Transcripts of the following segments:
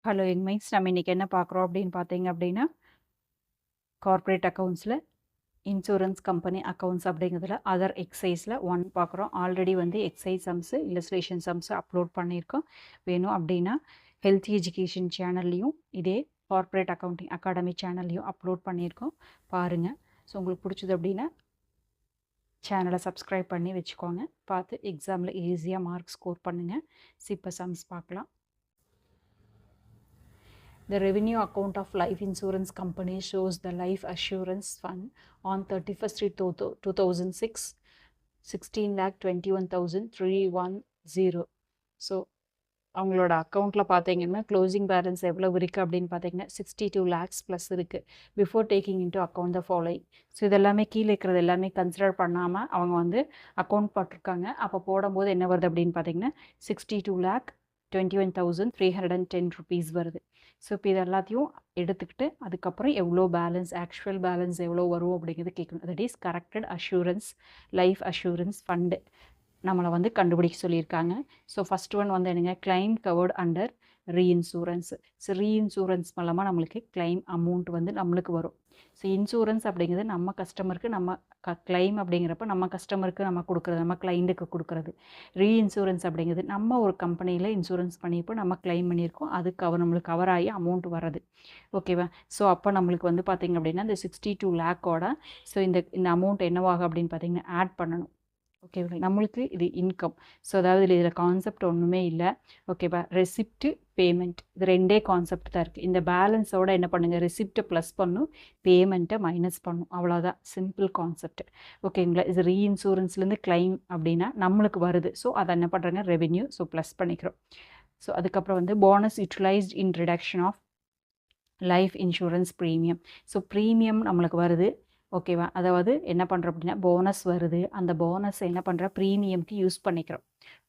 Hello இன்மைஸ், நம்ம இன்றைக்கி என்ன பார்க்குறோம் அப்படின்னு பார்த்தீங்க அப்படின்னா, கார்ப்பரேட் அக்கௌண்ட்ஸில் இன்சூரன்ஸ் கம்பெனி அக்கௌண்ட்ஸ் அப்படிங்கிறதுல அதர் எக்ஸைஸில் 1 பார்க்குறோம். ஆல்ரெடி வந்து exercise sums illustration sums upload பண்ணியிருக்கோம். வேணும் அப்படின்னா ஹெல்த் எஜுகேஷன் சேனல்லையும் இதே கார்ப்பரேட் அக்கௌண்டிங் அகாடமி சேனல்லையும் அப்லோட் பண்ணியிருக்கோம், பாருங்கள். ஸோ உங்களுக்கு பிடிச்சது அப்படின்னா சேனலை சப்ஸ்கிரைப் பண்ணி வச்சுக்கோங்க, பார்த்து எக்ஸாமில் ஈஸியாக மார்க் ஸ்கோர் பண்ணுங்கள். இப்போ சம்ஸ் பார்க்கலாம். The revenue account of life insurance company shows the life assurance fund on 31st 2006 16,21,310. So அவங்களோட அக்கௌண்ட்டில் பார்த்தீங்கன்னா க்ளோசிங் பேலன்ஸ் எவ்வளோ இருக்குது அப்படின்னு பார்த்தீங்கன்னா 62 lakhs ப்ளஸ் இருக்குது. Before taking into account the following. So இதெல்லாமே கீழே இருக்கிறது எல்லாமே கன்சிடர் பண்ணாமல் அவங்க வந்து அக்கௌண்ட் போட்டிருக்காங்க. அப்போ போடும்போது என்ன வருது அப்படின்னு பார்த்தீங்கன்னா 62,21,310 rupees வருது. ஸோ இப்போ இது எல்லாத்தையும் எடுத்துக்கிட்டு அதுக்கப்புறம் எவ்வளோ பேலன்ஸ், ஆக்சுவல் பேலன்ஸ் எவ்வளோ வரும் அப்படிங்கிறது கேட்கணும். That is corrected assurance life assurance fund நம்மளை வந்து கண்டுபிடிக்க சொல்லியிருக்காங்க. ஸோ ஃபஸ்ட் ஒன் வந்து என்னங்க, claim covered under reinsurance. So reinsurance மூலமாக நம்மளுக்கு கிளைம் அமௌண்ட் வந்து நம்மளுக்கு வரும். ஸோ இன்சூரன்ஸ் அப்படிங்கிறது நம்ம கஸ்டமருக்கு நம்ம கிளைம் அப்படிங்கிறப்ப நம்ம கஸ்டமருக்கு நம்ம கொடுக்குறது, நம்ம கிளைண்ட்டுக்கு கொடுக்குறது. ரீஇன்சூரன்ஸ் அப்படிங்கிறது நம்ம ஒரு கம்பெனியில் இன்சூரன்ஸ் பண்ணிப்போ நம்ம கிளைம் பண்ணியிருக்கோம், அது நம்மளுக்கு கவர் ஆகி அமௌண்ட் வர்றது. ஓகேவா? ஸோ அப்போ நம்மளுக்கு வந்து பார்த்திங்க அப்படின்னா இந்த 62 lakhோட ஸோ இந்த அமௌண்ட் என்னவாகும் அப்படின்னு பார்த்தீங்கன்னா ஆட் பண்ணணும். ஓகேவா? நம்மளுக்கு இது இன்கம். ஸோ அதாவது இதில் கான்செப்ட் ஒன்றுமே இல்லை. ஓகேவா? ரெசிப்ட்டு பேமெண்ட் இது ரெண்டே கான்செப்ட் தான் இருக்குது. இந்த பேலன்ஸோட என்ன பண்ணுங்கள், ரெசிப்டை ப்ளஸ் பண்ணும், பேமெண்ட்டை மைனஸ் பண்ணும், அவ்வளோதான், சிம்பிள் கான்செப்ட். ஓகேங்களா? இது ரீஇன்சூரன்ஸ்லேருந்து கிளைம் அப்படின்னா நம்மளுக்கு வருது. ஸோ அதை என்ன பண்ணுறாங்க, ரெவென்யூ. ஸோ ப்ளஸ் பண்ணிக்கிறோம். ஸோ அதுக்கப்புறம் வந்து bonus utilised in reduction of life insurance premium. So premium நம்மளுக்கு வருது. ஓகேவா? அதாவது என்ன பண்ணுறோம் அப்படின்னா போனஸ் வருது, அந்த போனஸ் என்ன பண்ணுற ப்ரீமியம்க்கு யூஸ் பண்ணிக்கிறோம்.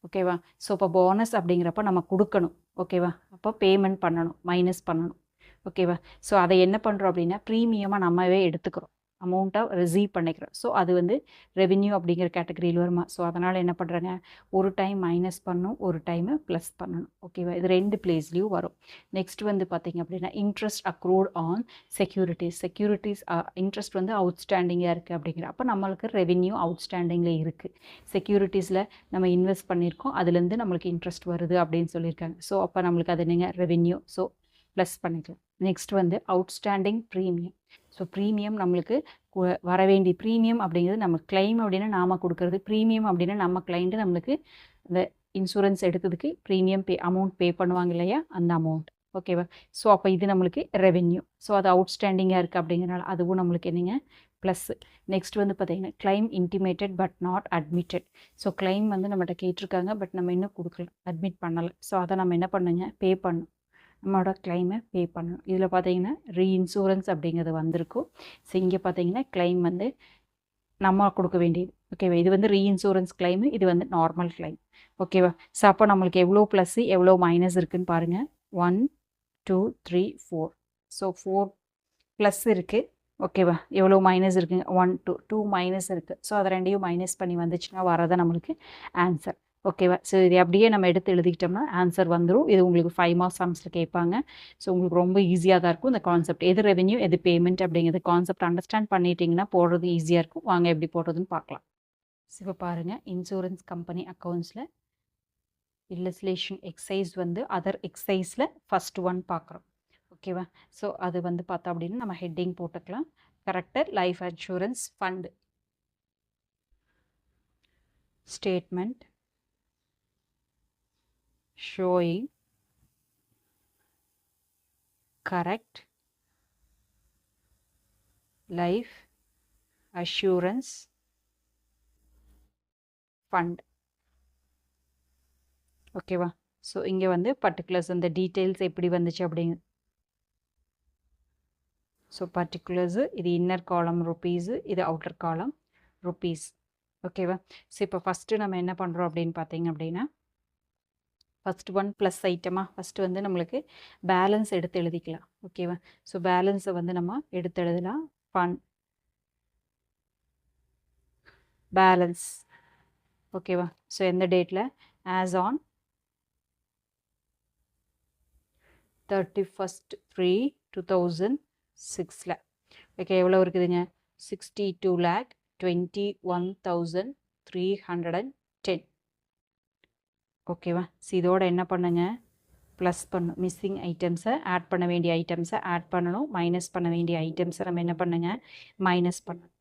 ஓகேவா? ஸோ இப்போ போனஸ் அப்படிங்கிறப்ப நம்ம கொடுக்கணும். ஓகேவா? அப்போ பேமெண்ட் பண்ணணும், மைனஸ் பண்ணணும். ஓகேவா? ஸோ அதை என்ன பண்ணுறோம் அப்படின்னா ப்ரீமியமாக நம்மவே எடுத்துக்கிறோம், அமௌண்ட்டை ரிசீவ் பண்ணிக்கிறோம். ஸோ அது வந்து ரெவென்யூ அப்படிங்கிற கேட்டகரியில் வருமா? ஸோ அதனால் என்ன பண்ணுறாங்க, ஒரு டைம் மைனஸ் பண்ணணும், ஒரு டைமு ப்ளஸ் பண்ணணும். ஓகேவா? இது ரெண்டு பிளேஸ்லேயும் வரும். நெக்ஸ்ட் வந்து பார்த்திங்க அப்படின்னா interest accrued on securities interest வந்து அவுட்ஸ்டாண்டிங்காக இருக்குது அப்படிங்கிற அப்போ நம்மளுக்கு ரெவென்யூ அவுட்ஸ்டாண்டிங்கில் இருக்குது. செக்யூரிட்டிஸில் நம்ம இன்வெஸ்ட் பண்ணியிருக்கோம், அதுலேருந்து நம்மளுக்கு இன்ட்ரெஸ்ட் வருது அப்படின்னு சொல்லியிருக்காங்க. ஸோ அப்போ நம்மளுக்கு அது என்னங்க, ரெவென்யூ. ஸோ ப்ளஸ் பண்ணிக்கலாம். நெக்ஸ்ட் வந்து அவுட்ஸ்டாண்டிங் ப்ரீமியம். ஸோ ப்ரீமியம் நம்மளுக்கு வர வேண்டிய ப்ரீமியம் அப்படிங்கிறது நம்ம கிளைம் அப்படின்னா நாம் கொடுக்குறது, ப்ரீமியம் அப்படின்னா நம்ம கிளைண்ட்டு நம்மளுக்கு இந்த இன்சூரன்ஸ் எடுத்ததுக்கு ப்ரீமியம் அமௌண்ட் பே பண்ணுவாங்க இல்லையா, அந்த அமௌண்ட். ஓகேவா? ஸோ அப்போ இது நம்மளுக்கு ரெவென்யூ. ஸோ அது அவுட்ஸ்டாண்டிங்காக இருக்குது அப்படிங்கிறனால அதுவும் நம்மளுக்கு என்னங்க, ப்ளஸ்ஸு. நெக்ஸ்ட் வந்து பார்த்திங்கன்னா claim intimated but not admitted. So claim வந்து நம்மகிட்ட கேட்டிருக்காங்க, பட் நம்ம இன்னும் கொடுக்கல, அட்மிட் பண்ணலை. ஸோ அதை நம்ம என்ன பண்ணுங்க, பே பண்ணணும், நம்மளோட கிளைமை பே பண்ணணும். இதில் பார்த்தீங்கன்னா ரீஇன்சூரன்ஸ் அப்படிங்கிறது வந்திருக்கும். ஸோ இங்கே பார்த்தீங்கன்னா கிளைம் வந்து நம்ம கொடுக்க வேண்டியது. ஓகேவா? இது வந்து ரீஇன்சூரன்ஸ் கிளைமு, இது வந்து நார்மல் கிளைம். ஓகேவா? ஸோ அப்போ நம்மளுக்கு எவ்வளோ ப்ளஸ்ஸு எவ்வளோ மைனஸ் இருக்குதுன்னு பாருங்கள். 1 2 3 4. ஸோ 4 ப்ளஸ் இருக்குது. ஓகேவா? எவ்வளோ மைனஸ் இருக்குங்க, 1 2 2 மைனஸ் இருக்குது. ஸோ அதை ரெண்டையும் மைனஸ் பண்ணி வந்துச்சுன்னா வரதான் நம்மளுக்கு ஆன்சர். ஓகேவா? ஸோ இது அப்படியே நம்ம எடுத்து எழுதிக்கிட்டோம்னா ஆன்சர் வந்துடும். இது உங்களுக்கு 5 மார்க்ஸ் சம்ஸில் கேட்பாங்க. ஸோ உங்களுக்கு ரொம்ப ஈஸியாக தான் இருக்கும் இந்த கான்செப்ட். எது ரெவென்யூ எது பேமெண்ட் அப்படிங்கிறது கான்செப்ட் அண்டர்ஸ்டாண்ட் பண்ணிட்டீங்கன்னா போடுறது ஈஸியாக இருக்கும். வாங்க எப்படி போடுறதுன்னு பார்க்கலாம். ஸோ இப்போ பாருங்கள், இன்சூரன்ஸ் கம்பெனி அக்கௌண்ட்ஸில் இல்லஸ்ட்ரேஷன் எக்ஸைஸ் வந்து அதர் எக்ஸைஸில் ஃபஸ்ட் ஒன் பார்க்குறோம். ஓகேவா? ஸோ அது வந்து பார்த்தோம் அப்படின்னா நம்ம ஹெட்டிங் போட்டுக்கலாம், corrected life insurance fund statement showing correct life assurance fund. ஓகேவா? ஸோ இங்கே வந்து பர்டிகுலர்ஸ் அந்த டீட்டெயில்ஸ் எப்படி வந்துச்சு அப்படிங்க. ஸோ பர்டிகுலர்ஸு இது இன்னர் காலம் ருப்பீஸு, இது அவுட்டர் காலம் ருப்பீஸ். ஓகேவா? ஸோ இப்போ ஃபஸ்ட்டு நம்ம என்ன பண்ணுறோம் அப்படின்னு பார்த்தீங்க அப்படின்னா ஃபஸ்ட் ஒன் ப்ளஸ் ஐட்டமாக ஃபஸ்ட்டு வந்து நம்மளுக்கு பேலன்ஸ் எடுத்து எழுதிக்கலாம். ஓகேவா? ஸோ பேலன்ஸை வந்து நம்ம எடுத்து எழுதலாம். Fund balance. ஓகேவா? ஸோ எந்த டேட்டில், ஆஸ் ஆன் 31/3/2006 ஓகே எவ்வளோ இருக்குதுங்க 62,21,310 ஓகேவா இதோட என்ன பண்ணுங்க ப்ளஸ் பண்ணும் மிஸ்ஸிங் ஐட்டம்ஸை ஆட் பண்ண வேண்டிய ஐட்டம்ஸை ஆட் பண்ணணும் மைனஸ் பண்ண வேண்டிய ஐட்டம்ஸை நம்ம என்ன பண்ணுங்க மைனஸ் பண்ணணும்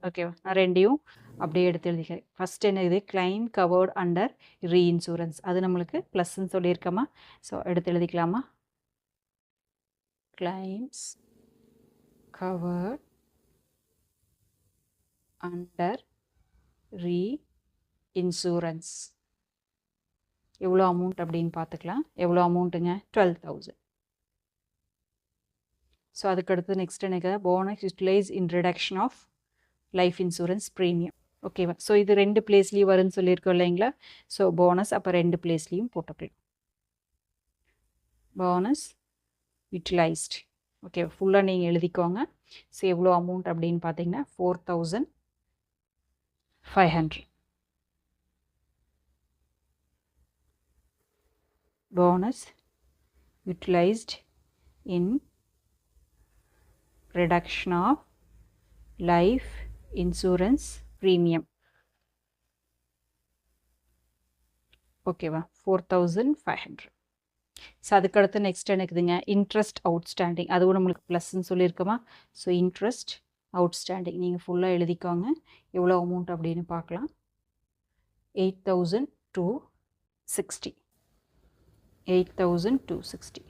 ஓகேவா நான் ரெண்டையும் அப்படியே எடுத்து எழுதிக்கிறேன் ஃபஸ்ட் என்ன இது கிளைம் கவர்ட் அண்டர் ரீஇன்சூரன்ஸ் அது நம்மளுக்கு ப்ளஸ்ன்னு சொல்லியிருக்கோமா ஸோ எடுத்து எழுதிக்கலாமா கிளைம்ஸ் கவர்ட் அண்டர் ரீஇன்சூரன்ஸ் எவ்வளோ அமௌண்ட் அப்படின்னு பார்த்துக்கலாம் எவ்வளோ அமௌண்ட்டுங்க 12,000 ஸோ அதுக்கடுத்து நெக்ஸ்ட் எனக்கு bonus utilise in reduction of life insurance premium ஓகேவா ஸோ இது 2 பிளேஸ்லேயும் வரும்னு சொல்லியிருக்கோம் இல்லைங்களா ஸோ போனஸ் அப்போ 2 பிளேஸ்லேயும் போட்டுக்கலாம் போனஸ் யூட்டிலைஸ்ட் ஓகே ஃபுல்லாக நீங்கள் எழுதிக்கோங்க ஸோ எவ்வளோ அமௌண்ட் அப்படின்னு பார்த்தீங்கன்னா 4,500 bonus utilized in reduction of life insurance premium ஓகேவா 4,500 ஸோ அதுக்கடுத்து நெக்ஸ்ட் எனக்குதுங்க இன்ட்ரெஸ்ட் அவுட்ஸ்டாண்டிங் அதுவும் நம்மளுக்கு ப்ளஸ்ன்னு சொல்லியிருக்கோமா ஸோ இன்ட்ரெஸ்ட் அவுட்ஸ்டாண்டிங் நீங்கள் ஃபுல்லாக எழுதிக்கோங்க எவ்வளோ அமௌண்ட் அப்படின்னு பார்க்கலாம் 8,260 8,260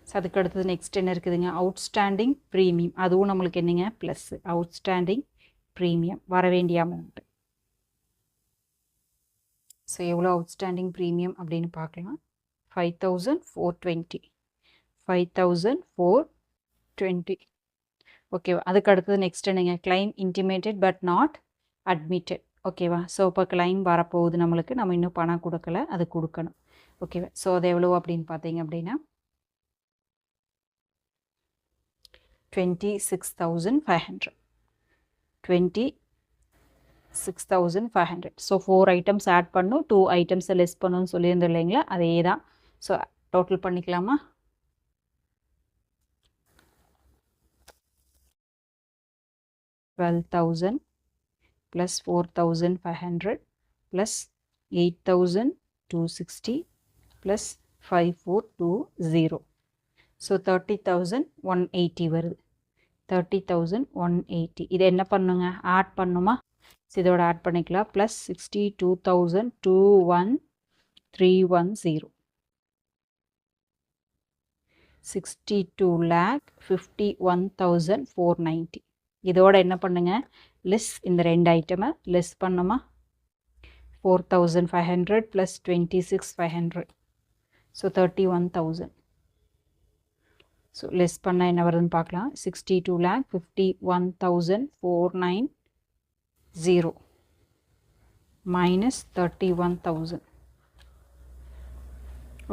ஸோ அதுக்கு அடுத்தது நெக்ஸ்ட் என்ன இருக்குதுங்க அவுட்ஸ்டாண்டிங் ப்ரீமியம் அதுவும் நம்மளுக்கு என்னங்க ப்ளஸ் அவுட்ஸ்டாண்டிங் ப்ரீமியம் வர வேண்டிய அமௌண்ட்டு ஸோ எவ்வளோ அவுட்ஸ்டாண்டிங் ப்ரீமியம் அப்படின்னு பார்க்கலாம் 5,420 5,420 ஓகேவா அதுக்கு அடுத்தது நெக்ஸ்ட் என்னங்க claim intimated but not admitted ஓகேவா ஸோ இப்போ கிளைம் வரப்போகுது நம்மளுக்கு நம்ம இன்னும் பணம் கொடுக்கல அது கொடுக்கணும் ஓகேவா ஸோ அது எவ்வளோ அப்படின்னு பார்த்தீங்க அப்படின்னா 26,500 26,500 ஸோ 4 ஐட்டம்ஸ் ஆட் பண்ணும் 2 ஐட்டம்ஸை லெஸ் பண்ணணும்னு சொல்லியிருந்தோம் இல்லைங்களா அதே தான் ஸோ டோட்டல் பண்ணிக்கலாமா $12,000 plus 4,500 plus 8,260 plus 5,420 ஸோ 30,180 வருது 30,180 இது என்ன பண்ணுங்க ஆட் பண்ணுமா ஸோ இதோட ஆட் பண்ணிக்கலாம் ப்ளஸ் 62,21310 62,51,490 இதோட என்ன பண்ணுங்க லெஸ் இந்த 2 ஐட்டமை லெஸ் பண்ணுமா 4,500 plus 26,500 ஸோ 31,000 ஸோ லெஸ் பண்ணால் என்ன வருதுன்னு பார்க்கலாம் 62,51,490 மைனஸ் 31,000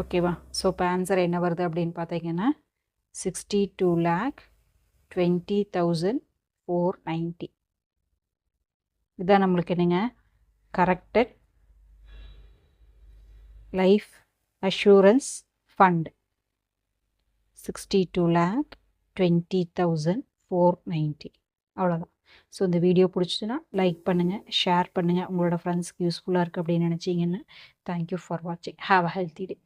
ஓகேவா ஸோ இப்போ ஆன்சர் என்ன வருது அப்படின்னு பார்த்தீங்கன்னா 62,20,490 இதுதான் நம்மளுக்கு என்னங்க கரெக்டட் லைஃப் அஷூரன்ஸ் ஃபண்ட் 62,20,490 அவ்வளோதான் ஸோ இந்த வீடியோ பிடிச்சதுன்னா லைக் பண்ணுங்கள் ஷேர் பண்ணுங்கள் உங்களோட ஃப்ரெண்ட்ஸ்க்கு யூஸ்ஃபுல்லாக இருக்குது அப்படின்னு நினச்சிங்கன்னா தேங்க்யூ ஃபார் வாட்சிங் ஹாவ் அ ஹெல்த்தி டே